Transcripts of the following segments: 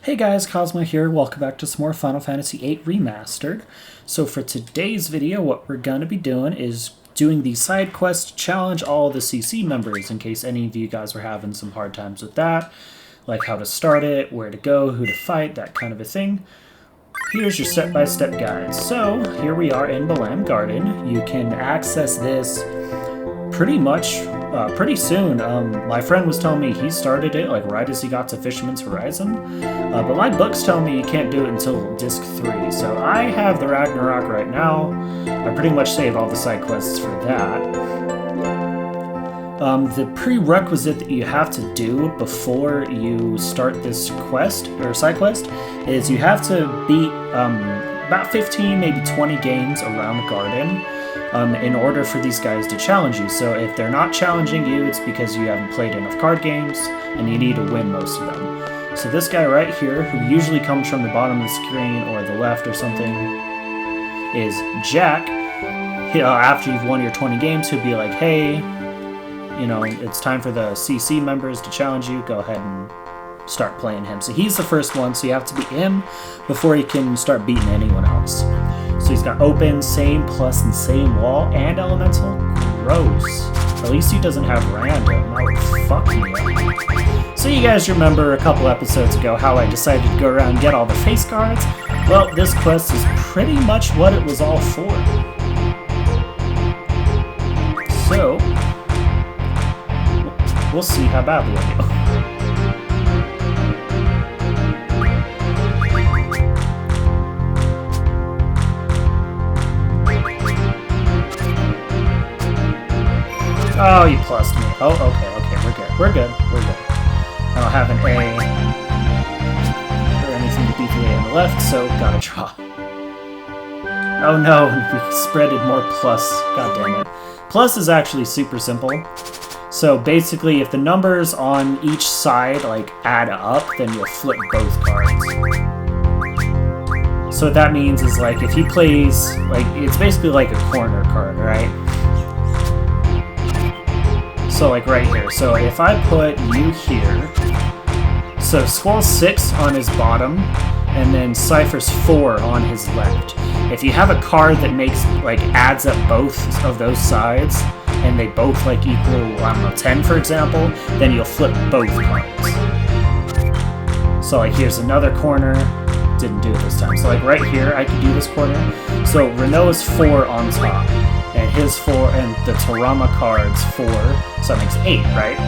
Hey guys, Cosmo here. Welcome back to some more Final Fantasy VIII Remastered. So for today's video, what we're going to be doing is doing the side quest to challenge all the CC members, in case any of you guys were having some hard times with that, like how to start it, where to go, who to fight, that kind of a thing. Here's your step-by-step guide. So here we are in Balamb Garden. You can access this pretty much pretty soon. My friend was telling me he started it like right as he got to Fisherman's Horizon, but my books tell me you can't do it until disc 3, so I have the Ragnarok right now. I pretty much saved all the side quests for that. The prerequisite that you have to do before you start this quest, or side quest, is you have to beat about 15, maybe 20 games around the garden in order for these guys to challenge you. So if they're not challenging you, it's because you haven't played enough card games, and you need to win most of them. So this guy right here, who usually comes from the bottom of the screen or the left or something, is Jack. After you've won your 20 games, he'll be like, hey, you know, it's time for the CC members to challenge you. Go ahead and start playing him. So he's the first one, so you have to beat him before you can start beating anyone else. So he's got open, same plus, and same wall, and elemental. Gross. At least he doesn't have random. That would fuck me up. So you guys remember a couple episodes ago how I decided to go around and get all the face cards? Well, this quest is pretty much what it was all for. So we'll see how badly I do. Oh, you plussed me. Oh, okay, we're good. I don't have an A or anything to beat the A on the left, so gotta draw. Oh no, we spreaded more plus. God damn it. Plus is actually super simple. So basically, if the numbers on each side like add up, then you'll flip both cards. So what that means is like if he plays, like it's basically like a corner card, right? So like right here. So if I put you here, so Squall's 6 on his bottom, and then Cypher's 4 on his left. If you have a card that makes like adds up both of those sides, and they both like equal, I don't know, 10 for example, then you'll flip both cards. So like here's another corner, didn't do it this time. So like right here, I can do this corner. So Renault's 4 on top, and his 4, and the Tarama card's 4, so that makes 8, right?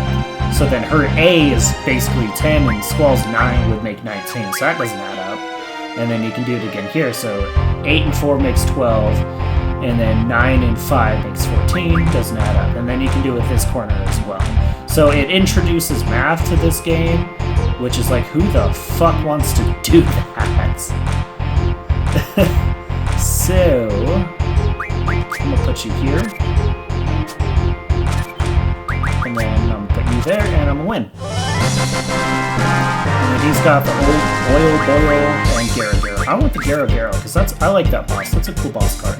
So then her A is basically 10, and Squall's 9 would make 19, so that doesn't add up. And then you can do it again here, so 8 and 4 makes 12, and then 9 and 5 makes 14, doesn't add up. And then you can do it with this corner as well. So it introduces math to this game, which is like, who the fuck wants to do that? So I'm gonna put you here, and then I'm gonna put you there, and I'm gonna win. And then he's got the old Oil Boil and Garagaro. I want the Garagaro because I like that boss. That's a cool boss card.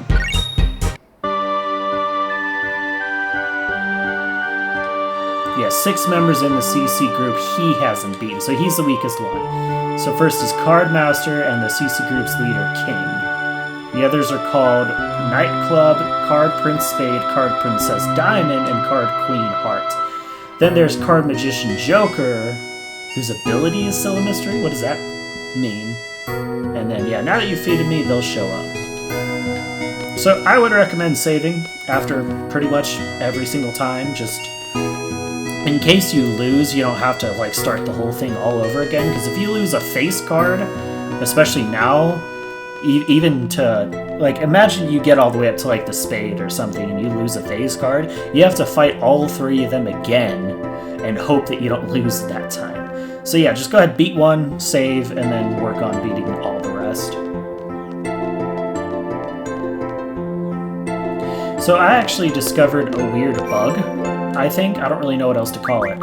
Yeah, 6 members in the CC group he hasn't beaten, so he's the weakest one. So first is Card Master and the CC group's leader, King. The others are called Nightclub, Card Prince Spade, Card Princess Diamond, and Card Queen Heart. Then there's Card Magician Joker, whose ability is still a mystery. What does that mean? And then, yeah, now that you've defeated me, they'll show up. So I would recommend saving after pretty much every single time, just in case you lose, you don't have to like start the whole thing all over again, because if you lose a face card, especially now, even to, like, imagine you get all the way up to like the spade or something and you lose a face card, you have to fight all 3 of them again and hope that you don't lose that time. So yeah, just go ahead, beat one, save, and then work on beating all the rest. So I actually discovered a weird bug, I think. I don't really know what else to call it.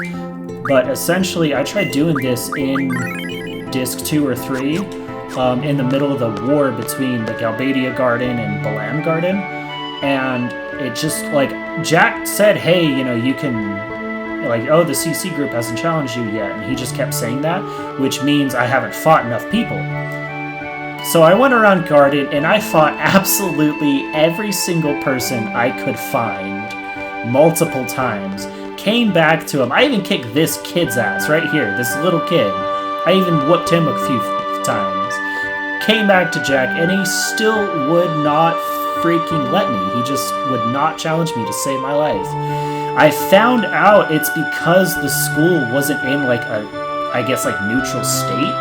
But essentially, I tried doing this in disc 2 or 3, in the middle of the war between the Galbadia Garden and Balamb Garden. And it just, like, Jack said, hey, you know, you can Like, oh, the CC group hasn't challenged you yet, and he just kept saying that, which means I haven't fought enough people. So I went around Garden, and I fought absolutely every single person I could find multiple times. Came back to him. I even kicked this kid's ass right here, this little kid. I even whooped him a few times. Came back to Jack, and he still would not freaking let me. He just would not challenge me to save my life. I found out it's because the school wasn't in like a, I guess like neutral state.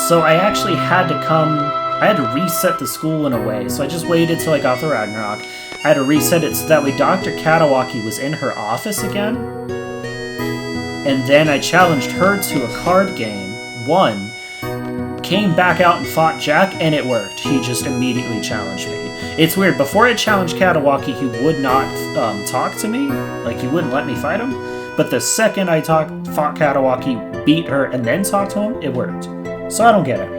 So I actually had to I had to reset the school in a way. So I just waited till I got the Ragnarok. I had to reset it so that way Dr. Katawaki was in her office again. And then I challenged her to a card game, won, came back out and fought Jack, and it worked. He just immediately challenged me. It's weird, before I challenged Katawaki, he would not talk to me. Like, he wouldn't let me fight him. But the second I fought Katawaki, beat her, and then talked to him, it worked. So I don't get it.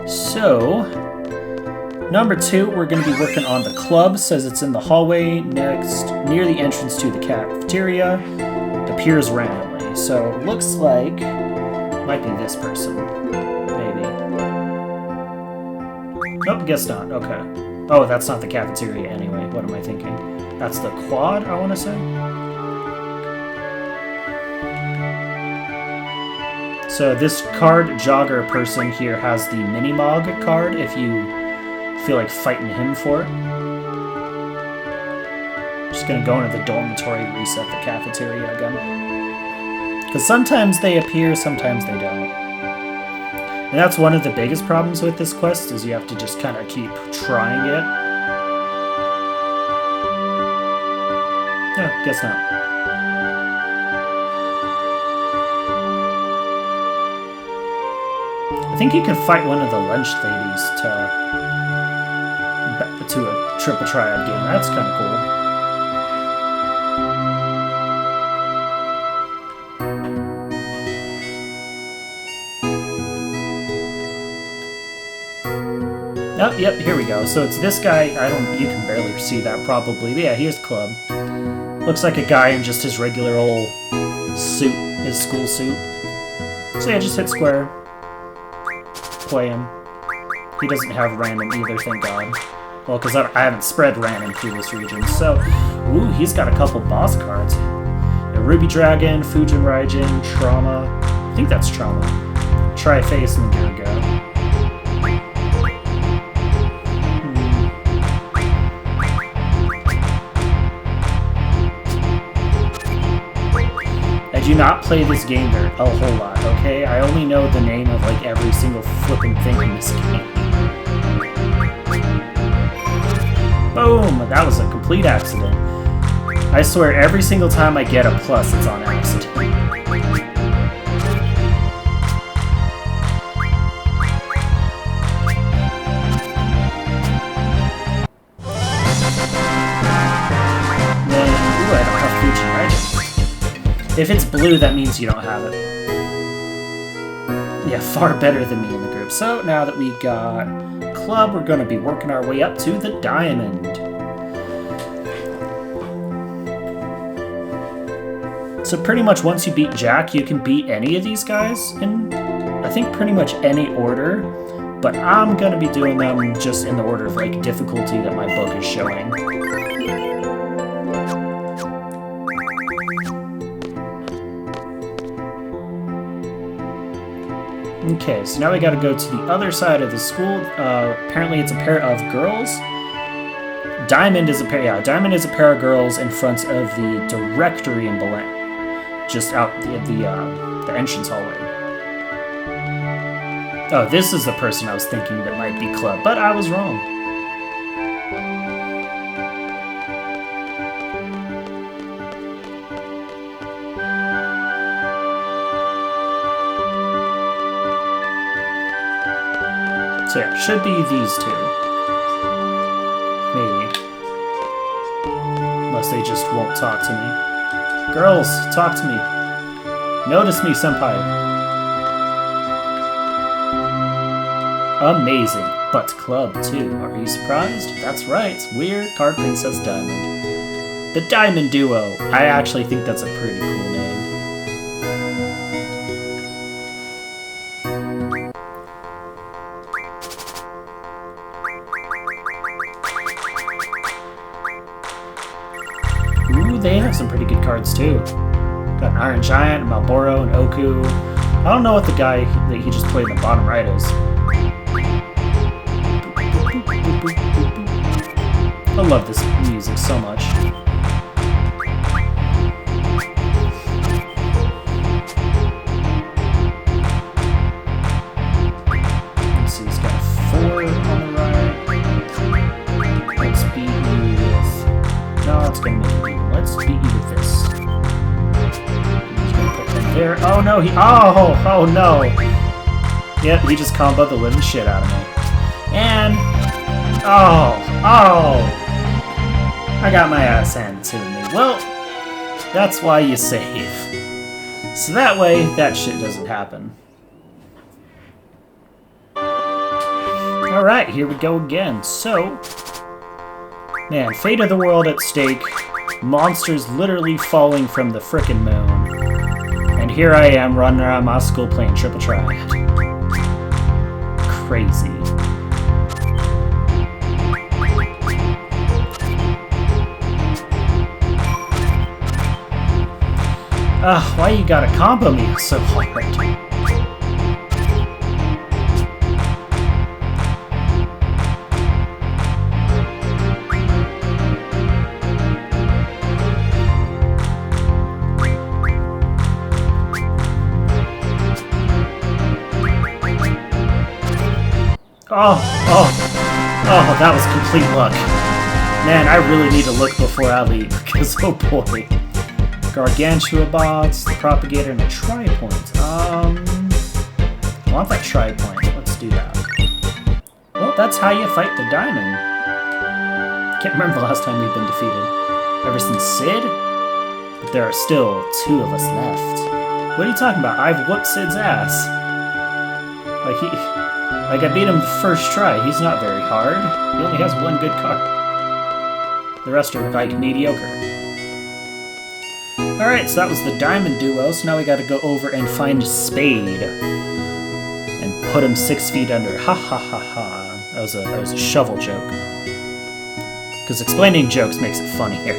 So, number 2, we're going to be working on the club. Says it's in the hallway next, near the entrance to the cafeteria. Appears randomly. So, looks like, might be this person. Maybe. Nope, guess not. Okay. Oh, that's not the cafeteria anyway. What am I thinking? That's the quad, I want to say? So this card jogger person here has the Minimog card if you feel like fighting him for it. Just gonna go into the dormitory, reset the cafeteria again. Because sometimes they appear, sometimes they don't. And that's one of the biggest problems with this quest, is you have to just kind of keep trying it. No, guess not. I think you can fight one of the lunch ladies to a triple triad game. That's kind of cool. Oh, yep, here we go. So it's this guy. You can barely see that probably. But yeah, here's Club. Looks like a guy in just his regular old suit, his school suit. So yeah, just hit square. Play him. He doesn't have random either, thank God. Well, because I haven't spread random through this region. So, ooh, he's got a couple boss cards. A Ruby Dragon, Fujin Raijin, Trauma. I think that's Trauma. Tri-Face, and there we go. I do not play this game a whole lot, okay? I only know the name of like every single flipping thing in this game. Boom! That was a complete accident. I swear every single time I get a plus, it's on accident. If it's blue, that means you don't have it. Yeah, far better than me in the group. So now that we got Club, we're going to be working our way up to the Diamond. So pretty much once you beat Jack, you can beat any of these guys in, I think, pretty much any order. But I'm going to be doing them just in the order of like difficulty that my book is showing. Okay, so now we gotta go to the other side of the school. Apparently it's a pair of girls. Diamond is a pair of girls in front of the directory in Balamb. Just out the entrance hallway. Oh, this is the person I was thinking that might be Club, but I was wrong. So yeah, should be these two. Maybe. Unless they just won't talk to me. Girls, talk to me. Notice me, senpai. Amazing. But Club, too. Are you surprised? That's right. We're Card Princess Diamond. The Diamond Duo. I actually think that's a pretty cool name. Ooh, they have some pretty good cards too. Got an Iron Giant, Malboro, and Oku. I don't know what the guy that he just played in the bottom right is. I love this music so much. Let's see, he's got a 4 on the right. Let's beat you with... No, it's gonna make it even. Let's beat you with this. There. Oh no, oh no! Yep, he just comboed the living shit out of me. And... Oh! I got my ass handed to me. Well, that's why you save. So that way, that shit doesn't happen. Alright, here we go again. So... Man, fate of the world at stake. Monsters literally falling from the frickin' moon. And here I am running around my school playing Triple Triad. Crazy. Ugh, why you gotta combo me so hard? Oh, that was complete luck. Man, I really need to look before I leave, because oh boy. Gargantua bots, the propagator, and the tri-point. I want that tri-point. Let's do that. Well, that's how you fight the diamond. Can't remember the last time we've been defeated. Ever since Sid? But there are still 2 of us left. What are you talking about? I've whooped Sid's ass. Like I beat him the first try. He's not very hard. He only has 1 good card. The rest are like mediocre. Alright, so that was the Diamond Duo, so now we gotta go over and find Spade. And put him 6 feet under. Ha ha ha ha. That was a shovel joke. Because explaining jokes makes it funnier.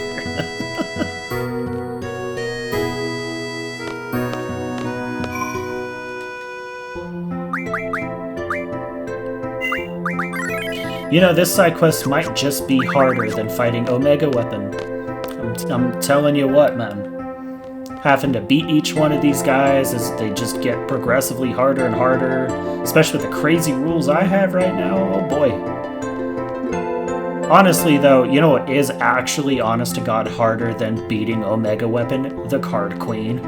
You know, this side quest might just be harder than fighting Omega Weapon. I'm telling you what, man. Having to beat each one of these guys as they just get progressively harder and harder, especially with the crazy rules I have right now, oh boy. Honestly though, you know what is actually honest to god harder than beating Omega Weapon? The Card Queen.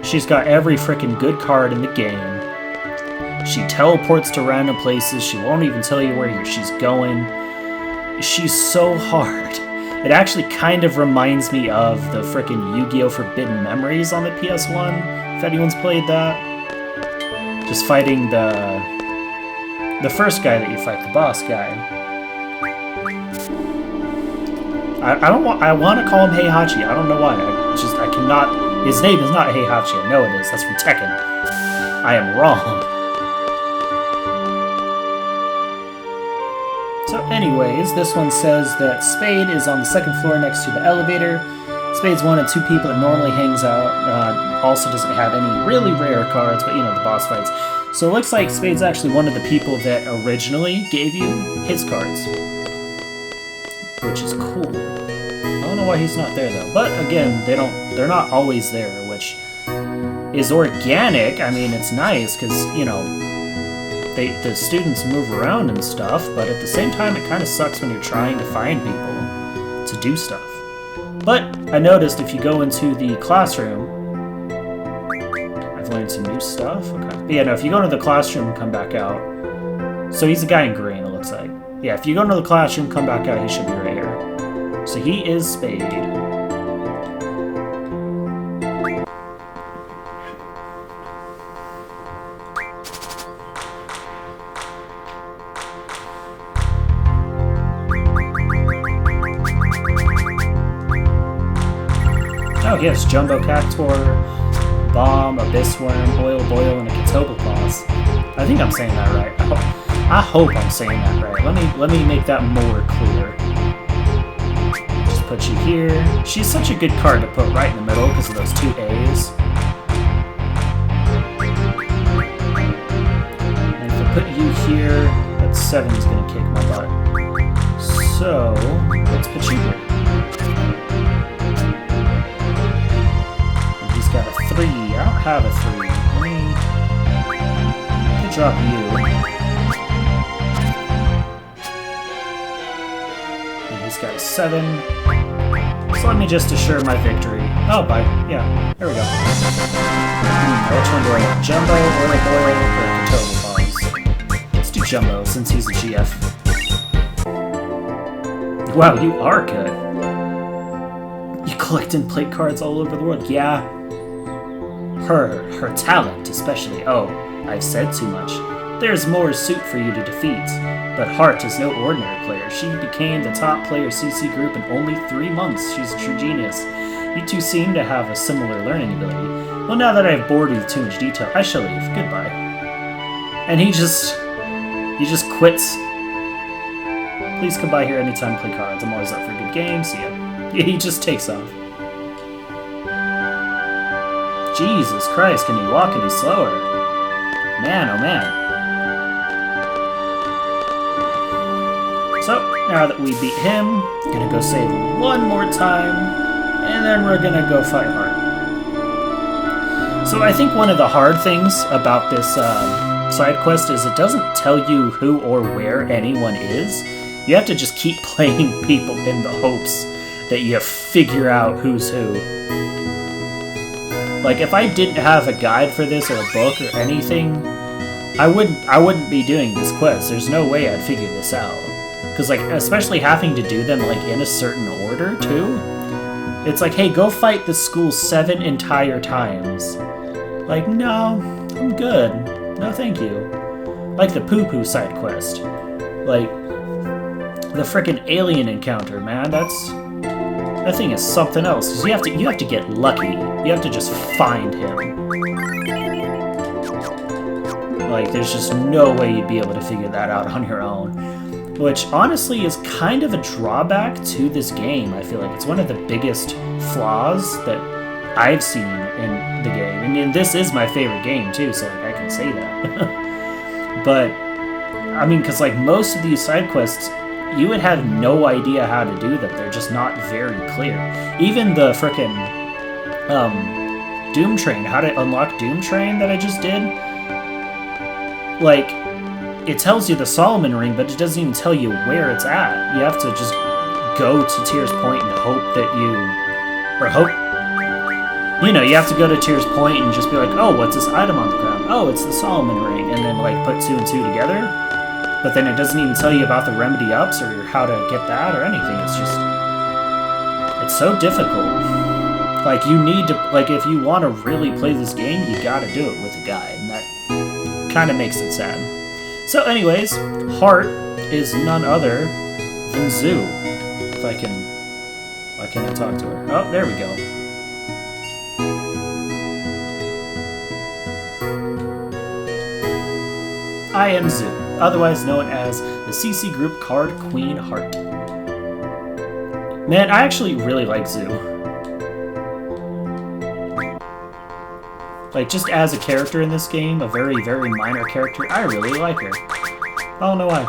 She's got every frickin' good card in the game. She teleports to random places, she won't even tell you where she's going. She's so hard. It actually kind of reminds me of the frickin' Yu-Gi-Oh! Forbidden Memories on the PS1, if anyone's played that. Just fighting the first guy that you fight, the boss guy. I want to call him Heihachi, I don't know why. I cannot, his name is not Heihachi, I know it is, that's from Tekken. I am wrong. So anyways, this one says that Spade is on the 2nd floor next to the elevator. Spade's one of 2 people that normally hangs out. Also doesn't have any really rare cards, but you know, the boss fights. So it looks like Spade's actually one of the people that originally gave you his cards. Which is cool. I don't know why he's not there though. But again, they're not always there, which is organic. I mean, it's nice because, you know, the students move around and stuff, but at the same time it kind of sucks when you're trying to find people to do stuff. But I noticed if you go into the classroom, I've learned some new stuff. Okay. But yeah, no, if you go into the classroom and come back out, so he's the guy in green, it looks like. Yeah, if you go into the classroom, come back out, he should be right here. So he is Spade. Oh, yes, Jumbo Cactor, Bomb, Abyss Worm, Oil Boil, and a Catoblepaws. I think I'm saying that right. I hope I'm saying that right. Let me make that more clear. Just put you here. She's such a good card to put right in the middle because of those two A's. And if I put you here, that 7 is going to kick my butt. So, let's put you here. And he's got a 3. I don't have a 3. Let me drop you. Got a 7. So let me just assure my victory. Oh, bye. Yeah, there we go. Which one do I want? Jumbo, Oil Boil, or Catoblepaws? Let's do Jumbo, since he's a GF. Wow, you are good. You collect and play cards all over the world. Yeah. Her talent, especially. Oh, I've said too much. There's more suit for you to defeat. But Heart is no ordinary player. She became the top player CC group in only 3 months. She's a true genius. You two seem to have a similar learning ability. Well, now that I've bored you with too much detail, I shall leave. Goodbye. And he just quits. Please come by here anytime to play cards. I'm always up for a good game. See ya. He just takes off. Jesus Christ, can he walk any slower? Man, oh man. So, now that we beat him, gonna go save him one more time, and then we're gonna go fight Heart. So I think one of the hard things about this side quest is it doesn't tell you who or where anyone is. You have to just keep playing people in the hopes that you figure out who's who. Like, if I didn't have a guide for this or a book or anything, I wouldn't be doing this quest. There's no way I'd figure this out. Because, like, especially having to do them, like, in a certain order, too. It's like, hey, go fight the school 7 entire times. Like, no, I'm good. No, thank you. Like the poo-poo side quest. Like, the frickin' alien encounter, man. That thing is something else. Because you have to get lucky. You have to just find him. Like, there's just no way you'd be able to figure that out on your own. Which, honestly, is kind of a drawback to this game. I feel like it's one of the biggest flaws that I've seen in the game. And this is my favorite game, too, so, like, I can say that. But, I mean, because, like, most of these side quests, you would have no idea how to do them. They're just not very clear. Even the frickin' Doom Train, how to unlock Doom Train that I just did, like, it tells you the Solomon Ring, but it doesn't even tell you where it's at. You have to just go to Tears Point and hope that you have to go to Tears Point and just be like, oh, what's this item on the ground? Oh, it's the Solomon Ring, and then, like, put 2 and 2 together. But then it doesn't even tell you about the remedy ups or how to get that or anything. It's so difficult. Like, you need to, like, if you want to really play this game, you gotta do it with a guide, and that kind of makes it sad. So anyways, Heart is none other than Zoo. If I can... Why can't I talk to her? Oh, there we go. I am Zoo, otherwise known as the CC Group Card Queen Heart. Man, I actually really like Zoo. Like, just as a character in this game, a very, very minor character, I really like her. I don't know why.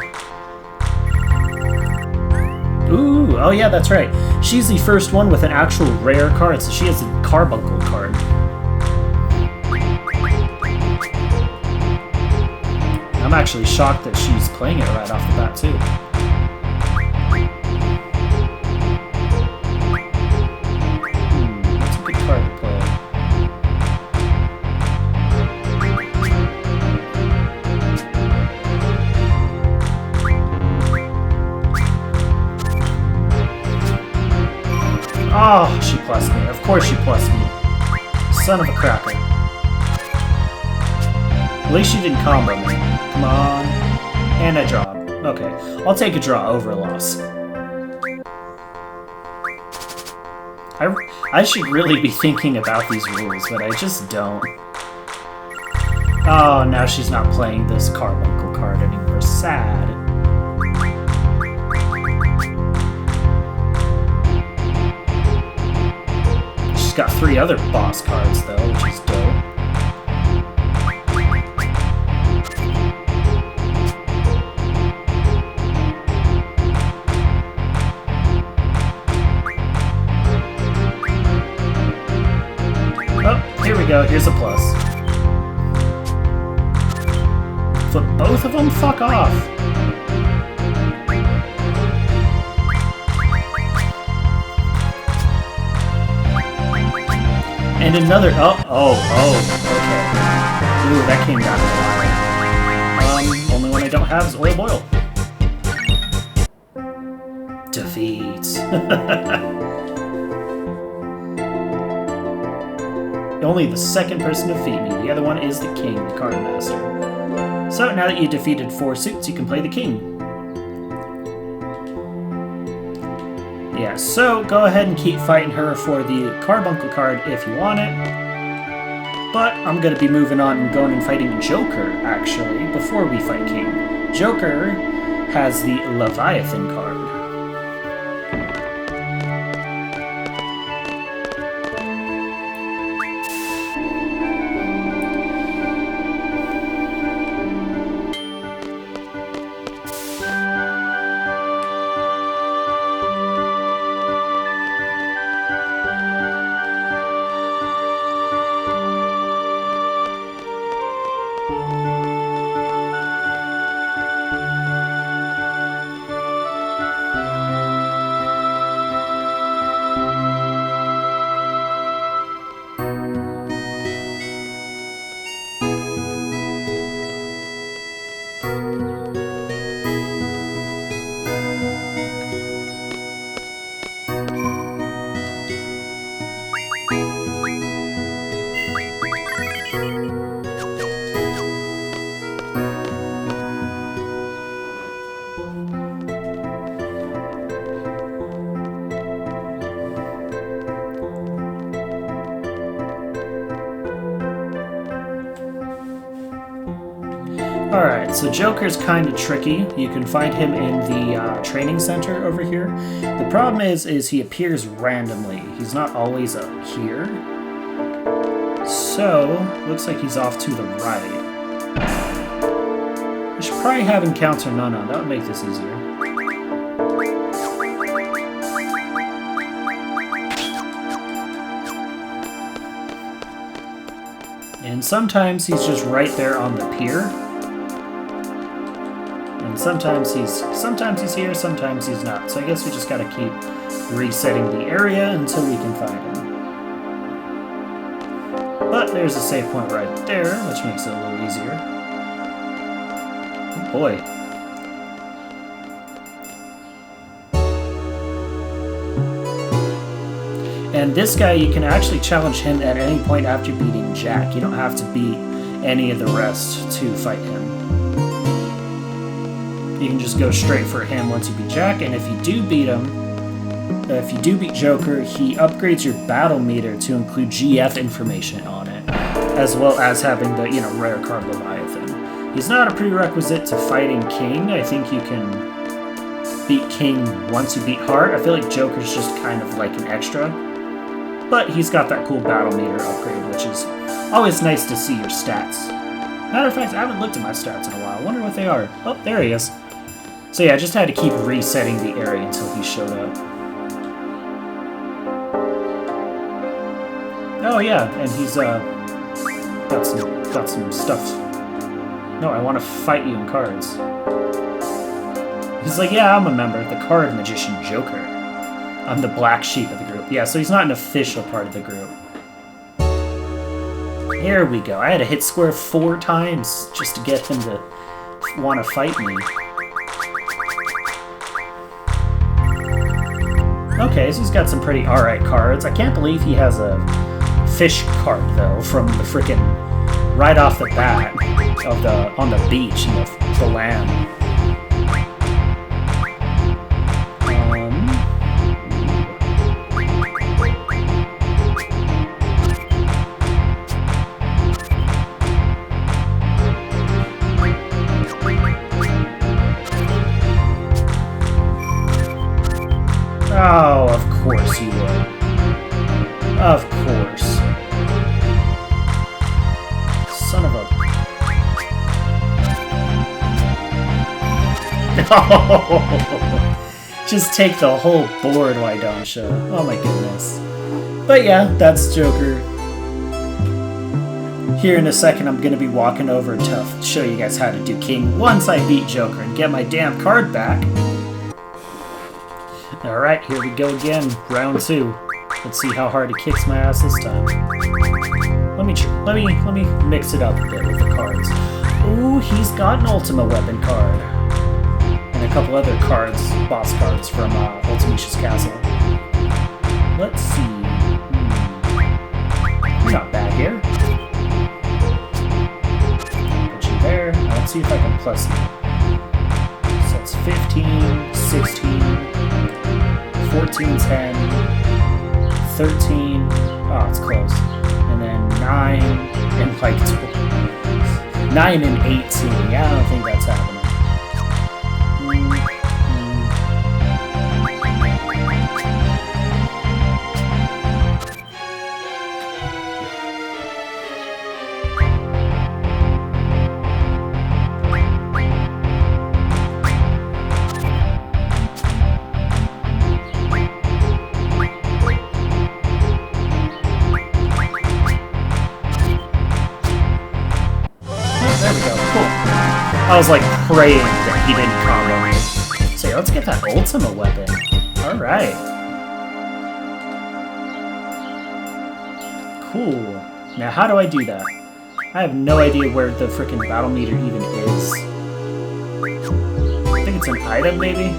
Ooh, oh yeah, that's right. She's the first one with an actual rare card, so she has a Carbuncle card. I'm actually shocked that she's playing it right off the bat, too. That's a good card to play. Oh, she plus me. Of course she plus me. Son of a cracker. At least she didn't combo me. Come on. And I draw. Okay. I'll take a draw over a loss. I should really be thinking about these rules, but I just don't. Oh, now she's not playing this Carbuncle card anymore. Sad. She's got 3 other boss cards, though, which is dope. Oh, here we go. Here's a plus. Flip both of them? Fuck off. And another. Oh, okay. Ooh, that came down to the line. Only one I don't have is Oil Boil. Defeat. Only the second person to defeat me. The other one is the king, the card master. So now that you defeated 4 suits, you can play the king. Yeah, so go ahead and keep fighting her for the Carbuncle card if you want it. But I'm going to be moving on and going and fighting Joker, actually, before we fight King. Joker has the Leviathan card. Alright, so Joker's kind of tricky. You can find him in the training center over here. The problem is he appears randomly. He's not always up here. So, looks like he's off to the right. I should probably have encounter none on. That would make this easier. And sometimes he's just right there on the pier. And sometimes he's here, sometimes he's not. So I guess we just gotta keep resetting the area until we can find him. But there's a save point right there, which makes it a little easier. Oh boy. And this guy, you can actually challenge him at any point after beating Jack. You don't have to beat any of the rest to fight him. You can just go straight for him once you beat Jack, and if you do beat him, if you do beat Joker, he upgrades your battle meter to include GF information on it, as well as having the, rare card Leviathan. He's not a prerequisite to fighting King. I think you can beat King once you beat Heart. I feel like Joker's just kind of like an extra. But he's got that cool battle meter upgrade, which is always nice to see your stats. Matter of fact, I haven't looked at my stats in a while. I wonder what they are. Oh, there he is. So yeah, I just had to keep resetting the area until he showed up. Oh yeah, and he's got some stuff. No, I want to fight you in cards. He's like, yeah, I'm a member of the Card Magician Joker. I'm the black sheep of the group. Yeah, so he's not an official part of the group. Here we go. I had to hit square 4 times just to get him to want to fight me. Okay, so he's got some pretty alright cards. I can't believe he has a fish card, though, from the frickin' right off the bat on the beach in the Balamb. Of course. Son of a... Just take the whole board, why don't you? Oh my goodness. But yeah, that's Joker. Here in a second, I'm gonna be walking over to show you guys how to do King once I beat Joker and get my damn card back. Alright, here we go again. Round 2. Let's see how hard he kicks my ass this time. Let me mix it up a bit with the cards. Ooh, he's got an Ultima Weapon card. And a couple other cards, boss cards from Ultimicia's Castle. Let's see. Not bad here. Put you there. Let's see if I can plus you. So it's 15, 16, 14, 10, 13. Oh, it's close. And then 9 and like 9 and 18. Yeah, I don't think that's happening. I was like praying that he didn't combo me. So yeah, let's get that Ultima Weapon. Alright. Cool. Now how do I do that? I have no idea where the frickin' battle meter even is. I think it's an item, maybe?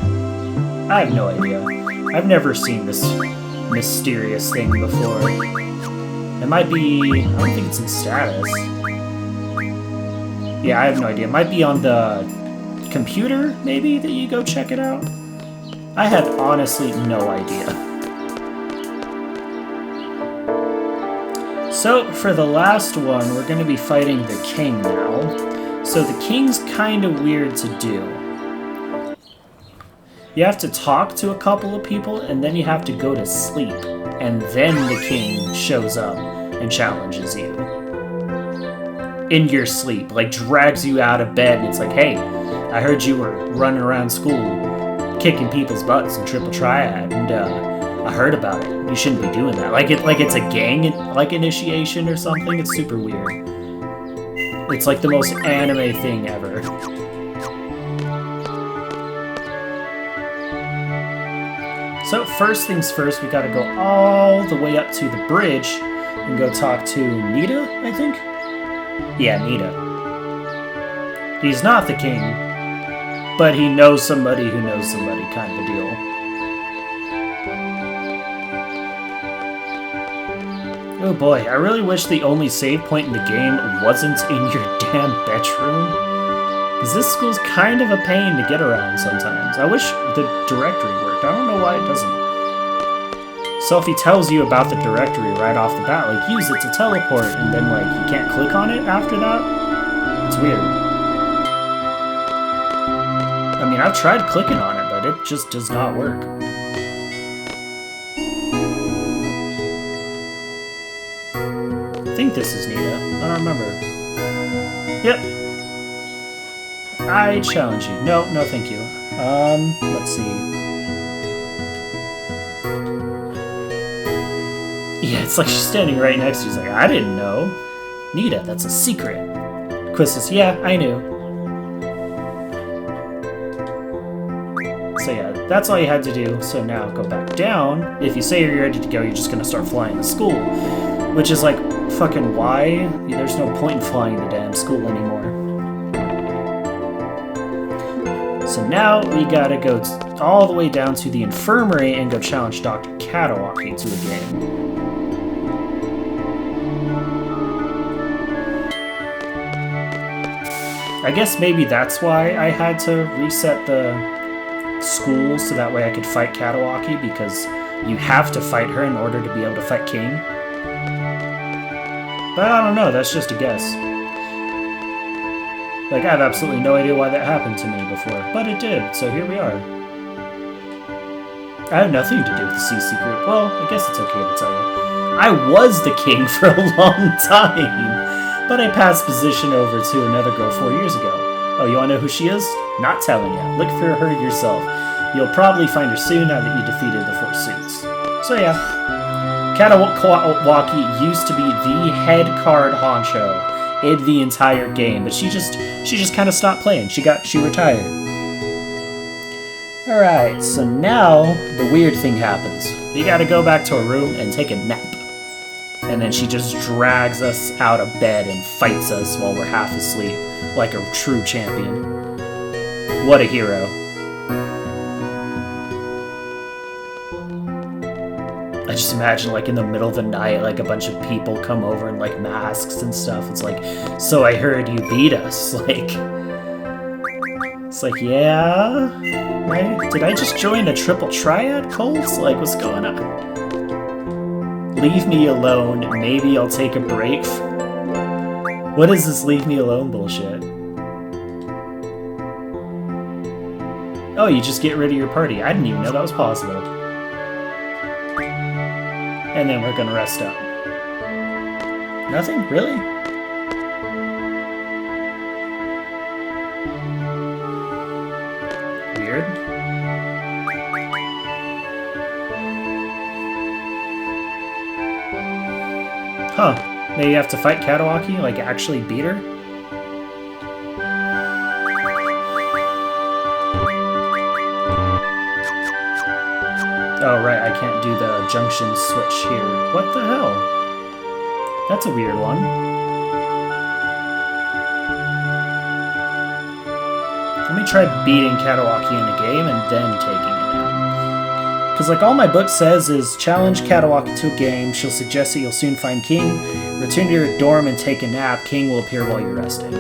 I have no idea. I've never seen this mysterious thing before. It might be... I don't think it's in status. Yeah, I have no idea. It might be on the computer, maybe, that you go check it out? I had honestly no idea. So, for the last one, we're going to be fighting the king now. So the king's kind of weird to do. You have to talk to a couple of people, and then you have to go to sleep. And then the king shows up and challenges you. In your sleep, like drags you out of bed and it's like, hey, I heard you were running around school kicking people's butts in Triple Triad and I heard about it. You shouldn't be doing that. Like it's a gang like initiation or something. It's super weird. It's like the most anime thing ever. So first things first, we gotta go all the way up to the bridge and go talk to Nita, I think? Yeah, Nita. He's not the king, but he knows somebody who knows somebody, kind of a deal. Oh boy, I really wish the only save point in the game wasn't in your damn bedroom. Because this school's kind of a pain to get around sometimes. I wish the directory worked. I don't know why it doesn't. So if he tells you about the directory right off the bat, like, use it to teleport, and then, like, you can't click on it after that? It's weird. I mean, I've tried clicking on it, but it just does not work. I think this is Nita. I don't remember. Yep. I challenge you. No, no thank you. Let's see. Yeah, it's like she's standing right next to you. She's like, I didn't know. Nita, that's a secret. Quiz says, yeah, I knew. So yeah, that's all you had to do. So now go back down. If you say you're ready to go, you're just gonna start flying to school. Which is like, fucking why? There's no point in flying the damn school anymore. So now we gotta go all the way down to the infirmary and go challenge Dr. Katawaki to a game. I guess maybe that's why I had to reset the school so that way I could fight Katawaki, because you have to fight her in order to be able to fight King. But I don't know, that's just a guess. Like, I have absolutely no idea why that happened to me before, but it did, so here we are. I have nothing to do with the CC group. Well, I guess it's okay to tell you. I was the king for a long time, but I passed position over to another girl 4 years ago. Oh, you wanna know who she is? Not telling you. Look for her yourself. You'll probably find her soon now that you defeated the 4 suits. So yeah, Katawaki used to be the head card honcho in the entire game, but she just kind of stopped playing. She retired. All right, so now the weird thing happens. We got to go back to her room and take a nap, and then she just drags us out of bed and fights us while we're half asleep, like a true champion. What a hero. I just imagine, like, in the middle of the night, like, a bunch of people come over in, like, masks and stuff. It's like, so I heard you beat us. Like, it's like, yeah? Right? Did I just join a triple triad cult? Like, what's going on? Leave me alone. Maybe I'll take a break. What is this leave me alone bullshit? Oh, you just get rid of your party. I didn't even know that was possible. And then we're gonna rest up. Nothing? Really? Weird. Huh. Maybe you have to fight Katawaki? Like, actually beat her? Oh, right, I can't do the junction switch here. What the hell? That's a weird one. Let me try beating Katawaki in a game and then taking it out. Because, like, all my book says is challenge Katawaki to a game. She'll suggest that you'll soon find King. Return to your dorm and take a nap. King will appear while you're resting.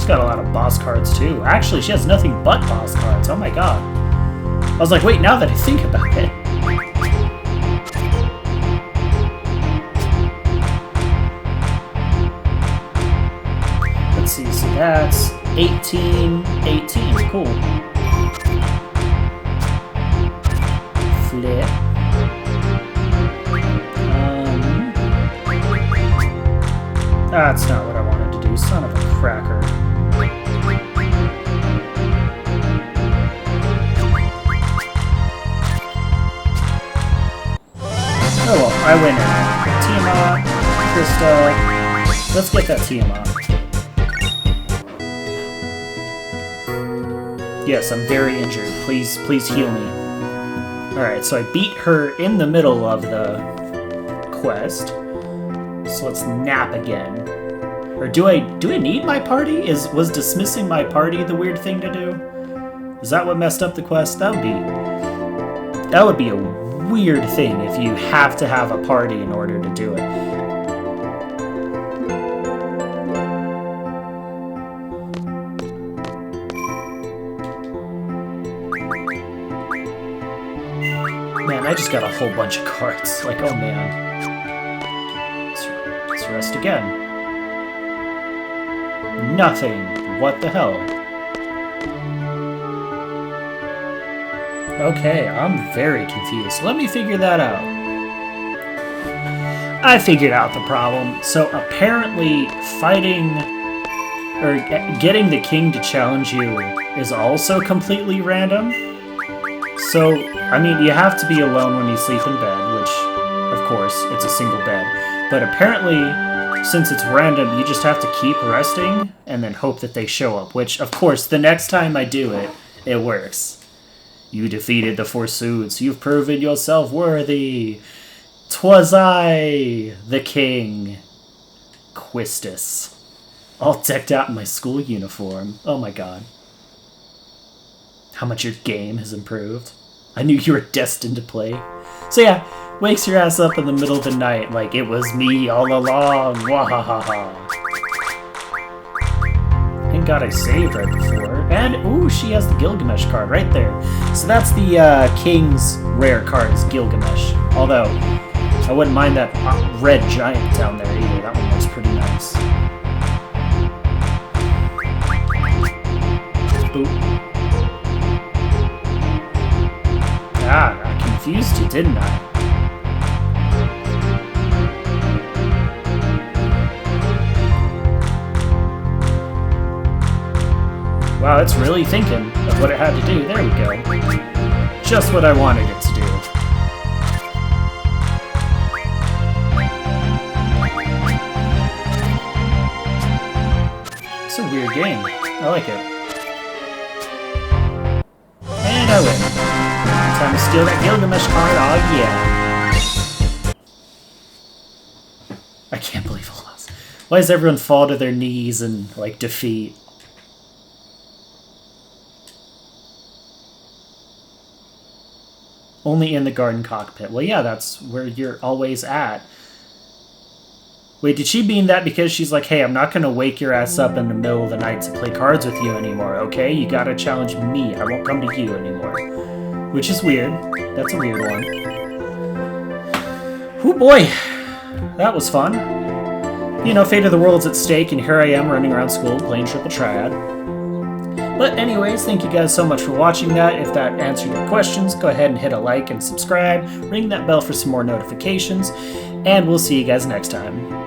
Got a lot of boss cards too. Actually, she has nothing but boss cards. Oh my god. I was like, wait, now that I think about it. Let's see, so that's 18. Cool. Flip. That's not what I wanted to do. Son of a cracker. Oh well, I win it. Tiamat, Krista. Let's get that Tiamat. Yes, I'm very injured. Please heal me. Alright, so I beat her in the middle of the quest. So let's nap again. Or do I need my party? Was dismissing my party the weird thing to do? Is that what messed up the quest? That would be a weird thing if you have to have a party in order to do it. Man, I just got a whole bunch of cards. Like, oh man. Let's rest again. Nothing. What the hell? Okay, I'm very confused. Let me figure that out. I figured out the problem. So apparently fighting or getting the king to challenge you is also completely random. So, I mean, you have to be alone when you sleep in bed, which, of course, it's a single bed. But apparently, since it's random, you just have to keep resting and then hope that they show up, which, of course, the next time I do it, it works. You defeated the 4 suits. You've proven yourself worthy. 'Twas I, the king. Quistis. All decked out in my school uniform. Oh my god. How much your game has improved. I knew you were destined to play. So yeah, wakes your ass up in the middle of the night like it was me all along. Wahahaha. Thank god I saved right before. And, ooh, she has the Gilgamesh card right there. So that's the King's rare card, is Gilgamesh. Although, I wouldn't mind that red giant down there either. That one looks pretty nice. Boop. Ah, I confused you, didn't I? Wow, it's really thinking of what it had to do. There we go. Just what I wanted it to do. It's a weird game. I like it. And I win. Time to steal that Gilgamesh card. Oh yeah. I can't believe I lost. Why does everyone fall to their knees in, like, defeat? Only in the garden cockpit. Well, yeah, that's where you're always at. Wait, did she mean that because she's like, hey, I'm not going to wake your ass up in the middle of the night to play cards with you anymore, okay? You gotta challenge me. I won't come to you anymore. Which is weird. That's a weird one. Oh boy, that was fun. You know, fate of the world's at stake, and here I am running around school playing Triple Triad. But anyways, thank you guys so much for watching that. If that answered your questions, go ahead and hit a like and subscribe. Ring that bell for some more notifications. And we'll see you guys next time.